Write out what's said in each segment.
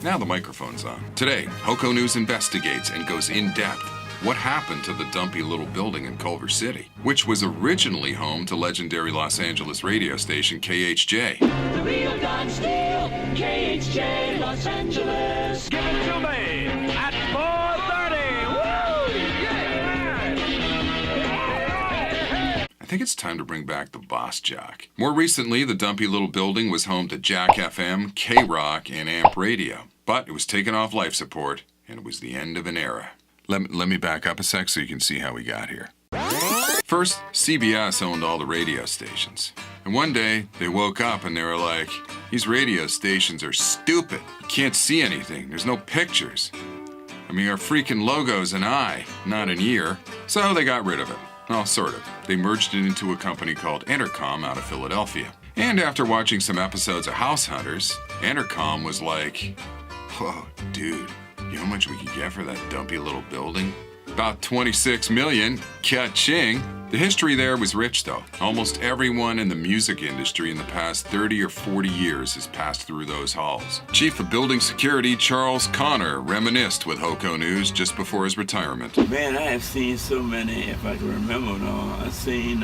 Now the microphone's on. Today, HOCO News investigates and goes in-depth. What happened to the dumpy little building in Culver City, which was originally home to legendary Los Angeles radio station KHJ? The real Don Steele, KHJ Los Angeles. Give it to me at 4:30. Woo! Yeah! I think it's time to bring back the Boss Jock. More recently, the dumpy little building was home to Jack FM, K-Rock, and Amp Radio. But it was taken off life support, and it was the end of an era. Let me back up a sec so you can see how we got here. First, CBS owned all the radio stations. And one day, they woke up and they were like, these radio stations are stupid. You can't see anything. There's no pictures. I mean, our freaking logo's an eye, not an ear. So they got rid of it. Well, sort of. They merged it into a company called Entercom out of Philadelphia. And after watching some episodes of House Hunters, Entercom was like, whoa, dude, you know how much we could get for that dumpy little building? About 26 million, ka-ching. The history there was rich though. Almost everyone in the music industry in the past 30 or 40 years has passed through those halls. Chief of Building Security Charles Connor reminisced with HOCO News just before his retirement. Man, I have seen so many, if I can remember them all. I've seen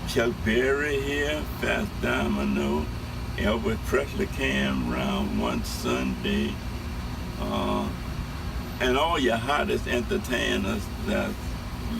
Chuck Berry here, Fast Domino, Elvis Presley came around one Sunday. And all your hottest entertainers that's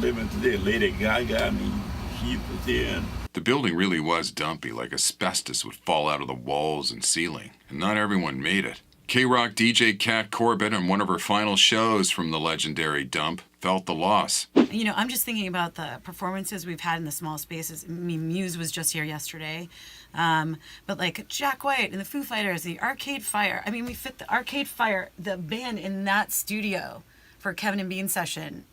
living today, Lady Gaga, I mean, she was here. The building really was dumpy, like asbestos would fall out of the walls and ceiling. And not everyone made it. K-Rock DJ Kat Corbett on one of her final shows from the legendary dump felt the loss. You know, I'm just thinking about the performances we've had in the small spaces. I mean, Muse was just here yesterday. But like Jack White and the Foo Fighters, the Arcade Fire. I mean, we fit the Arcade Fire, the band in that studio for Kevin and Bean session.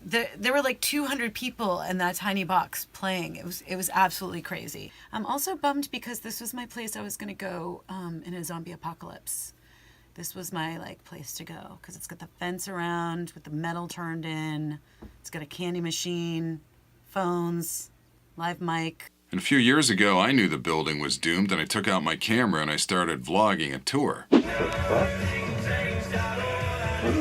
There were like 200 people in that tiny box playing. It was absolutely crazy. I'm also bummed because this was my place I was going to go in a zombie apocalypse. This was my place to go because it's got the fence around with the metal turned in. It's got a candy machine, phones, live mic. And a few years ago, I knew the building was doomed, and I took out my camera and I started vlogging a tour. Where did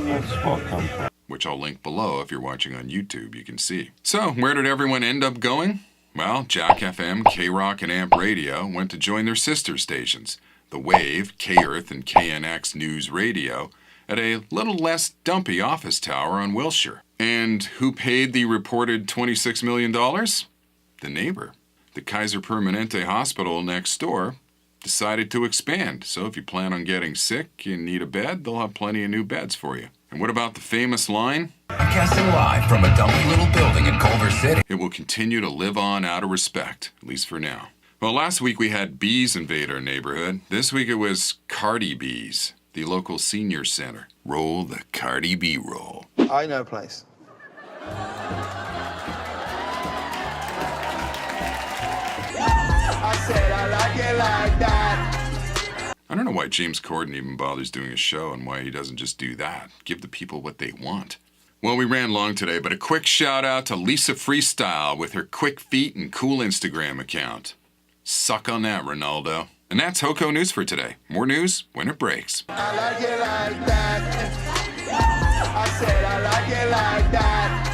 that smoke come from? Which I'll link below if you're watching on YouTube, you can see. So, where did everyone end up going? Well, Jack FM, K-Rock, and Amp Radio went to join their sister stations, The Wave, K-Earth, and KNX News Radio, at a little less dumpy office tower on Wilshire. And who paid the reported $26 million? The neighbor. The Kaiser Permanente Hospital next door decided to expand. So if you plan on getting sick and need a bed, they'll have plenty of new beds for you. And what about the famous line? Broadcasting live from a dumpy little building in Culver City. It will continue to live on out of respect, at least for now. Well, last week we had bees invade our neighborhood. This week it was Cardi Bees, the local senior center. Roll the Cardi B roll. I know a place. I said I like it like that. I don't know why James Corden even bothers doing a show and why he doesn't just do that. Give the people what they want. Well, we ran long today, but a quick shout out to Lisa Freestyle with her quick feet and cool Instagram account. Suck on that, Ronaldo. And that's HOCO News for today. More news when it breaks. I like it like that. I said I like it like that.